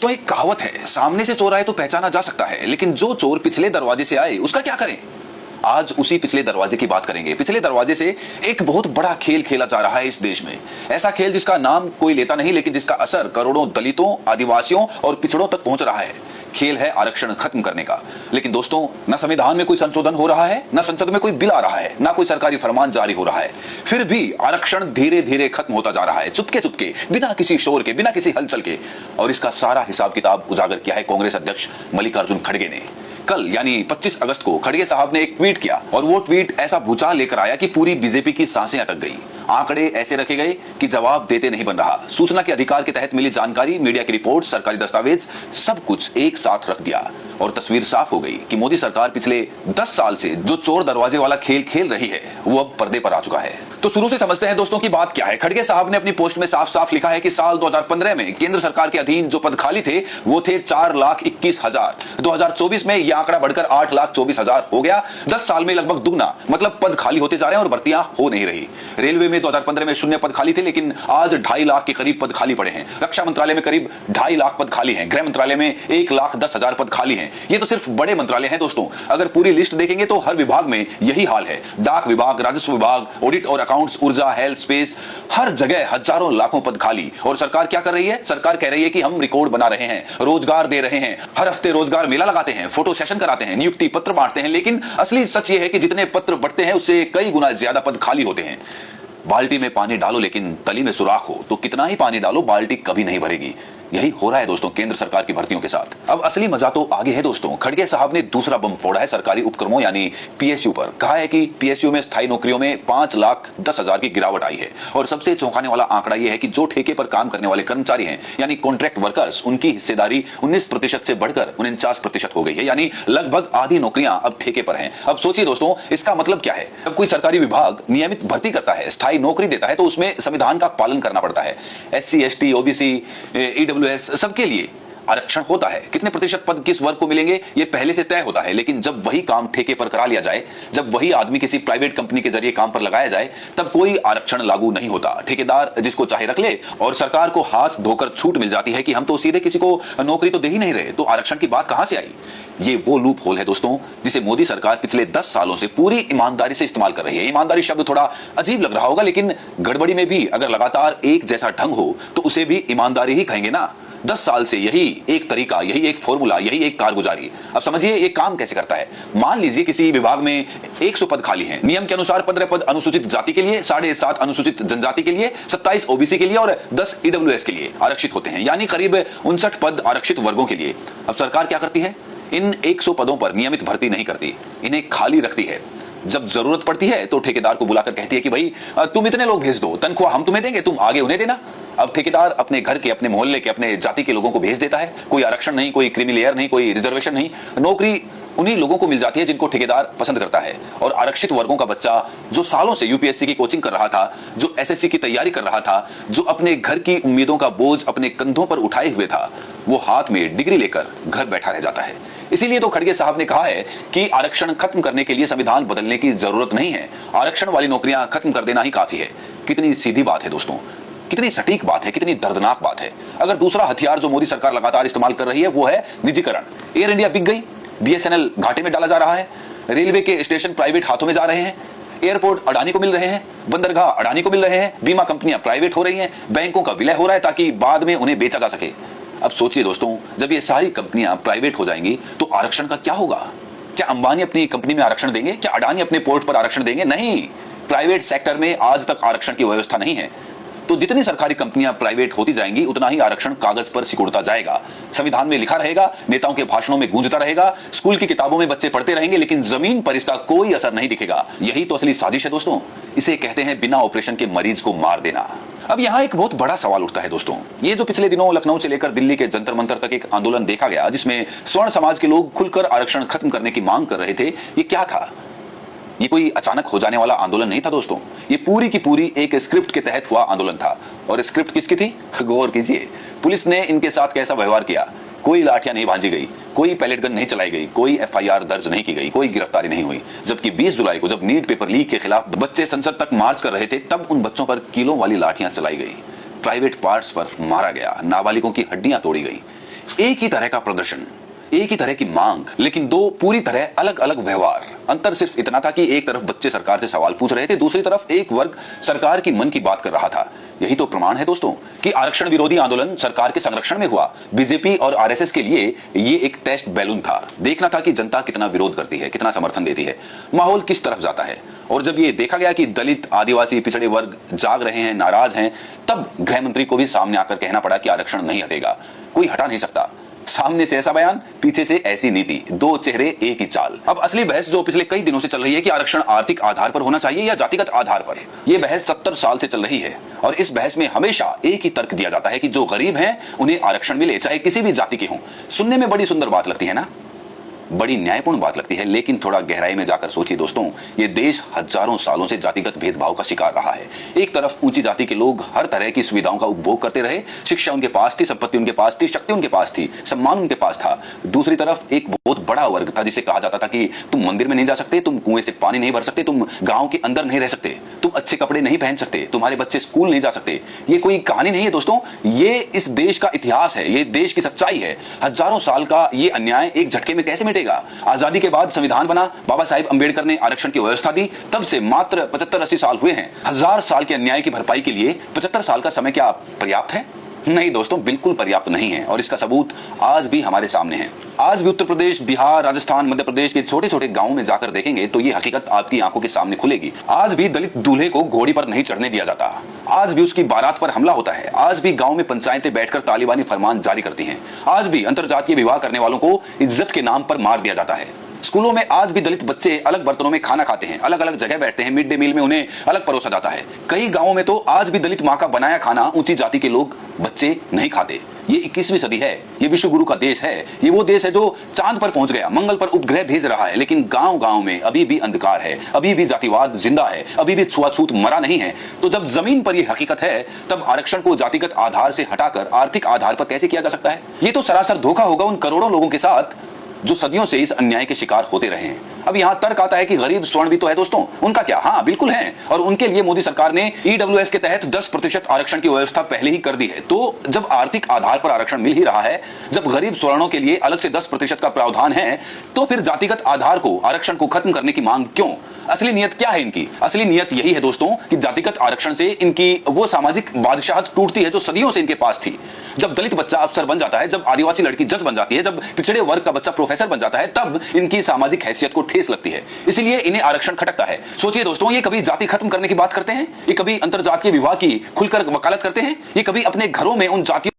दोस्तों एक कहावत है, सामने से चोर आए तो पहचाना जा सकता है, लेकिन जो चोर पिछले दरवाजे से आए उसका क्या करें। आज उसी पिछले दरवाजे की बात करेंगे। पिछले दरवाजे से एक बहुत बड़ा खेल खेला जा रहा है इस देश में, ऐसा खेल जिसका नाम कोई लेता नहीं, लेकिन जिसका असर करोड़ों दलितों, आदिवासियों और पिछड़ों तक पहुंच रहा है। खेल है आरक्षण खत्म करने का। लेकिन दोस्तों, न संविधान में कोई संशोधन हो रहा है, न संसद में कोई बिल आ रहा है, न कोई सरकारी फरमान जारी हो रहा है। फिर भी आरक्षण धीरे धीरे खत्म होता जा रहा है, चुपके चुपके, बिना किसी शोर के, बिना किसी हलचल के। और इसका सारा हिसाब किताब उजागर किया है कांग्रेस अध्यक्ष मल्लिकार्जुन खड़गे ने। कल यानी 25 अगस्त को खड़गे साहब ने एक ट्वीट किया और वो ट्वीट ऐसा भूचाल लेकर आया कि पूरी बीजेपी की सांसें अटक गईं। आंकड़े ऐसे रखे गए कि जवाब देते नहीं बन रहा। सूचना के अधिकार के तहत मिली जानकारी, मीडिया की रिपोर्ट, सरकारी दस्तावेज, सब कुछ एक साथ रख दिया और तस्वीर साफ हो गई कि मोदी सरकार पिछले 10 साल से जो चोर दरवाजे वाला खेल खेल रही है वो अब पर्दे पर आ चुका है। तो शुरू से समझते हैं दोस्तों की बात क्या है। खड़गे साहब ने अपनी पोस्ट में साफ साफ लिखा है कि साल 2015 में केंद्र सरकार के अधीन जो पद खाली थे वो थे 4,21,000। 2024 में यह आंकड़ा बढ़कर 8,24,000 हो गया। 10 साल में लगभग दुगना, मतलब पद खाली होते जा रहे हैं और भर्तियां हो नहीं रही। रेलवे में 2015 में 0 पद खाली थे, लेकिन आज 2.5 लाख के करीब पद खाली पड़े हैं। रक्षा मंत्रालय में करीब 2.5 लाख पद खाली हैं। गृह मंत्रालय में 1,10,000 पद खाली हैं। ये तो सिर्फ बड़े मंत्रालय हैं दोस्तों। अगर पूरी लिस्ट देखेंगे तो हर विभाग में यही हाल है। डाक विभाग, राजस्व विभाग, ऑडिट और अकाउंट्स, ऊर्जा, हेल्थ, स्पेस, हर जगह हजारों लाखों पद खाली। और सरकार क्या कर रही है? सरकार कह रही है कि हम रिकॉर्ड बना रहे हैं, रोजगार दे रहे हैं, हर हफ्ते रोजगार मेला लगाते हैं, फोटो सेशन कराते हैं, नियुक्ति पत्र बांटते हैं। लेकिन असली सच यह है कि जितने पत्र बढ़ते हैं उससे कई गुना ज्यादा पद खाली होते हैं। बाल्टी में पानी डालो लेकिन तली में सुराख हो, तो कितना ही पानी डालो बाल्टी कभी नहीं भरेगी। यही हो रहा है दोस्तों केंद्र सरकार की भर्तियों के साथ। अब असली मजा तो आगे है दोस्तों। खड़गे साहब ने दूसरा बम फोड़ा है सरकारी उपक्रमों यानी पीएसयू पर। कहा है कि पीएसयू में स्थायी नौकरियों में 5,10,000 की गिरावट आई है। और सबसे चौंकाने वाला आंकड़ा यह है कि जो ठेके पर काम करने वाले कर्मचारी हैं यानी कॉन्ट्रैक्ट वर्कर्स, उनकी हिस्सेदारी 19% से बढ़कर 49% हो गई है। यानी लगभग आधी नौकरियां अब ठेके पर हैं। अब सोचिए दोस्तों, इसका मतलब क्या है? अब कोई सरकारी विभाग नियमित भर्ती करता है, स्थायी नौकरी देता है, तो उसमें संविधान का पालन करना पड़ता है। SC, ST, OBC, EWS सबके लिए आरक्षण होता है। कितने प्रतिशत पद किस वर्ग को मिलेंगे ये पहले से तय होता है। लेकिन जब वही काम ठेके पर करा लिया जाए, जब वही आदमी किसी प्राइवेट कंपनी के जरिए काम पर लगाया जाए, तब कोई आरक्षण लागू नहीं होता। ठेकेदार जिसको चाहे रख ले और सरकार को हाथ धोकर छूट मिल जाती है कि हम तो सीधे किसी को नौकरी तो दे ही नहीं रहे, तो आरक्षण की बात कहां से आई? ये वो लूप होल है दोस्तों जिसे मोदी सरकार पिछले 10 सालों से पूरी ईमानदारी से इस्तेमाल कर रही है। ईमानदारी शब्द थोड़ा अजीब लग रहा होगा, लेकिन गड़बड़ी में भी अगर लगातार एक जैसा ढंग हो तो उसे भी ईमानदारी ही कहेंगे ना। 10 साल से यही एक तरीका, यही एक फॉर्मूला, यही एक कारगुजारी। अब समझिए ये काम कैसे करता है। मान लीजिए किसी विभाग में 100 पद खाली हैं। नियम के अनुसार 15 पद अनुसूचित जाति के लिए, 7.5 अनुसूचित जनजाति के लिए, 27 OBC के लिए और 10 EWS के लिए आरक्षित होते हैं। यानी करीब 59 पद आरक्षित वर्गों के लिए। अब सरकार क्या करती है? इन 100 पदों पर नियमित भर्ती नहीं करती, इन्हें खाली रखती है। जब जरूरत पड़ती है तो ठेकेदार को बुलाकर कहती है कि भाई तुम इतने लोग भेज दो, तनख्वाह हम तुम्हें देंगे, तुम आगे उन्हें देना। अब ठेकेदार अपने घर के, अपने मोहल्ले के, अपने जाति के लोगों को भेज देता है। कोई आरक्षण नहीं, कोई क्रीमी लेयर नहीं, कोई रिजर्वेशन नहीं। नौकरी उन्हीं लोगों को मिल जाती है जिनको ठेकेदार पसंद करता है। और आरक्षित वर्गों का बच्चा जो सालों से यूपीएससी की कोचिंग कर रहा था, जो एसएससी की तैयारी कर रहा था, जो अपने घर की उम्मीदों का बोझ अपने कंधों पर उठाए हुए था, वो हाथ में डिग्री लेकर घर बैठा रह जाता है। इसीलिए तो खड़गे साहब ने कहा है कि आरक्षण खत्म करने के लिए संविधान बदलने की जरूरत नहीं है, आरक्षण वाली नौकरियां खत्म कर देना ही काफी है। कितनी सीधी बात है दोस्तों, कितनी सटीक बात है, कितनी दर्दनाक बात है। अगर दूसरा हथियार जो मोदी सरकार लगातार इस्तेमाल कर रही है वो है निजीकरण। एयर इंडिया बिक गई, BSNL घाटे में डाला जा रहा है, रेलवे के स्टेशन प्राइवेट हाथों में जा रहे हैं, एयरपोर्ट अडानी को मिल रहे हैं, बंदरगाह अडानी को मिल रहे हैं, बीमा कंपनियां प्राइवेट हो रही हैं, बैंकों का विलय हो रहा है ताकि बाद में उन्हें बेचा जा सके। अब सोचिए दोस्तों, जब ये सारी कंपनियां प्राइवेट हो जाएंगी तो आरक्षण का क्या होगा? क्या अंबानी अपनी कंपनी में आरक्षण देंगे? क्या अडानी अपने पोर्ट पर आरक्षण देंगे? नहीं, प्राइवेट सेक्टर में आज तक आरक्षण की व्यवस्था नहीं है। तो जितनी सरकारी कंपनियां प्राइवेट होती जाएंगी उतना ही आरक्षण कागज पर सिकुड़ता जाएगा, संविधान में लिखा रहेगा, नेताओं के भाषणों में गूंजता रहेगा, स्कूल की किताबों में बच्चे पढ़ते रहेंगे, लेकिन जमीन पर इसका कोई असर नहीं दिखेगा। यही तो असली साजिश है दोस्तों। इसे कहते हैं बिना ऑपरेशन के मरीज को मार देना। अब यहाँ एक बहुत बड़ा सवाल उठता है दोस्तों। ये जो पिछले दिनों लखनऊ से लेकर दिल्ली के जंतर मंतर तक एक आंदोलन देखा गया जिसमें स्वर्ण समाज के लोग खुलकर आरक्षण खत्म करने की मांग कर रहे थे, ये क्या था? ये कोई अचानक हो जाने वाला आंदोलन नहीं था दोस्तों। ये पूरी की पूरी एक स्क्रिप्ट के तहत हुआ आंदोलन था। और स्क्रिप्ट किसकी थी? गौर कीजिए, पुलिस ने इनके साथ कैसा व्यवहार किया। कोई लाठियां नहीं भांजी गई, कोई पैलेट गन नहीं चलाई गई, कोई FIR दर्ज नहीं की गई, कोई गिरफ्तारी नहीं हुई। जबकि 20 जुलाई को जब नीट पेपर लीक के खिलाफ बच्चे संसद तक मार्च कर रहे थे, तब उन बच्चों पर किलों वाली लाठियां चलाई गई, प्राइवेट पार्ट्स पर मारा गया, नाबालिगों की हड्डियां तोड़ी गई। एक ही तरह का प्रदर्शन, एक ही तरह की मांग, लेकिन दो पूरी तरह अलग अलग व्यवहार। अंतर सिर्फ इतना था कि एक तरफ बच्चे सरकार से सवाल पूछ रहे थे, दूसरी तरफ एक वर्ग सरकार की मन की बात कर रहा था। यही तो प्रमाण है दोस्तों कि आरक्षण विरोधी आंदोलन सरकार के संरक्षण में हुआ। बीजेपी और आरएसएस के लिए ये एक टेस्ट बैलून था। देखना था कि जनता कितना विरोध करती है, कितना समर्थन देती है, माहौल किस तरफ जाता है। और जब ये देखा गया कि दलित, आदिवासी, पिछड़े वर्ग जाग रहे हैं, नाराज हैं, तब गृह मंत्री को भी सामने आकर कहना पड़ा कि आरक्षण नहीं हटेगा, कोई हटा नहीं सकता। सामने से ऐसा बयान, पीछे से ऐसी नीति, दो चेहरे एक ही चाल। अब असली बहस जो पिछले कई दिनों से चल रही है कि आरक्षण आर्थिक आधार पर होना चाहिए या जातिगत आधार पर, यह बहस 70 साल से चल रही है। और इस बहस में हमेशा एक ही तर्क दिया जाता है कि जो गरीब हैं उन्हें आरक्षण मिले, चाहे किसी भी जाति के हों। सुनने में बड़ी सुंदर बात लगती है ना, बड़ी न्यायपूर्ण बात लगती है, लेकिन थोड़ा गहराई में जाकर सोचिए दोस्तों, ये देश हजारों सालों से जातिगत भेदभाव का शिकार रहा है। एक तरफ ऊंची जाति के लोग हर तरह की सुविधाओं का उपभोग करते रहे, शिक्षा उनके पास थी, संपत्ति उनके पास थी, शक्ति उनके पास थी, सम्मान उनके पास था। दूसरी तरफ एक बहुत बड़ा वर्ग था जिसे कहा जाता था कि तुम मंदिर में नहीं जा सकते, तुम कुएं से पानी नहीं भर सकते, तुम गांव के अंदर नहीं रह सकते, तुम अच्छे कपड़े नहीं पहन सकते, तुम्हारे बच्चे स्कूल नहीं जा सकते। ये कोई कहानी नहीं है दोस्तों, ये इस देश का इतिहास है, ये देश की सच्चाई है। हजारों साल का ये अन्याय एक झटके में कैसे मिटेगा? आजादी के बाद संविधान बना, बाबा साहिब अंबेडकर ने आरक्षण की व्यवस्था दी, तब से मात्र 75-80 साल हुए हैं। 1000 साल के अन्याय की भरपाई के लिए 75 साल का समय क्या पर्याप्त है? नहीं दोस्तों, बिल्कुल पर्याप्त नहीं है। और इसका सबूत आज भी हमारे सामने है। आज भी उत्तर प्रदेश, बिहार, राजस्थान, मध्य प्रदेश के छोटे छोटे गांवों में जाकर देखेंगे तो ये हकीकत आपकी आंखों के सामने खुलेगी। आज भी दलित दूल्हे को घोड़ी पर नहीं चढ़ने दिया जाता, आज भी उसकी बारात पर हमला होता है, आज भी गांव में पंचायतें बैठकर तालिबानी फरमान जारी करती हैं, आज भी अंतरजातीय विवाह करने वालों को इज्जत के नाम पर मार दिया जाता है। स्कूलों में आज भी दलित बच्चे अलग बर्तनों में खाना खाते हैं, अलग अलग जगह बैठते हैं, मिड डे मील में उन्हें अलग परोसा जाता है। कई गांवों में तो आज भी दलित मां का बनाया खाना ऊंची जाति के लोग, बच्चे नहीं खाते। ये 21वीं सदी है, ये विश्व गुरु का देश है, ये वो देश है जो चांद पर पहुंच गया, मंगल पर उपग्रह भेज रहा है, लेकिन गांव गांव में अभी भी अंधकार है, अभी भी जातिवाद जिंदा है, अभी भी छुआछूत मरा नहीं है। तो जब जमीन पर यह हकीकत है, तब आरक्षण को जातिगत आधार से हटाकर आर्थिक आधार पर कैसे किया जा सकता है? ये तो सरासर धोखा होगा उन करोड़ों लोगों के साथ जो सदियों से इस अन्याय के शिकार होते रहे हैं। अब यहां तर्क आता है कि गरीब स्वर्ण भी तो है दोस्तों, उनका क्या? हाँ बिल्कुल है, और उनके लिए मोदी सरकार ने ईडब्ल्यूएस के तहत 10% आरक्षण की व्यवस्था पहले ही कर दी है। तो जब आर्थिक आधार पर आरक्षण मिल ही रहा है, जब गरीब स्वर्णों के लिए अलग से 10% का प्रावधान है, तो फिर जातिगत आधार को, आरक्षण को खत्म करने की मांग क्यों? असली नियत क्या है इनकी? असली नियत यही है दोस्तों कि जातिगत आरक्षण से इनकी वो सामाजिक बादशाहत टूटती है जो सदियों से इनके पास थी। जब दलित बच्चा अफसर बन जाता है, जब आदिवासी लड़की जज बन जाती है, जब पिछड़े वर्ग का बच्चा प्रोफेसर बन जाता है, तब इनकी सामाजिक हैसियत को ठेस लगती है, इसलिए इन्हें आरक्षण खटकता है। सोचिए दोस्तों, ये कभी जाति खत्म करने की बात करते हैं? ये कभी अंतरजातीय विवाह की खुलकर वकालत करते हैं? ये कभी अपने घरों में उन जातियों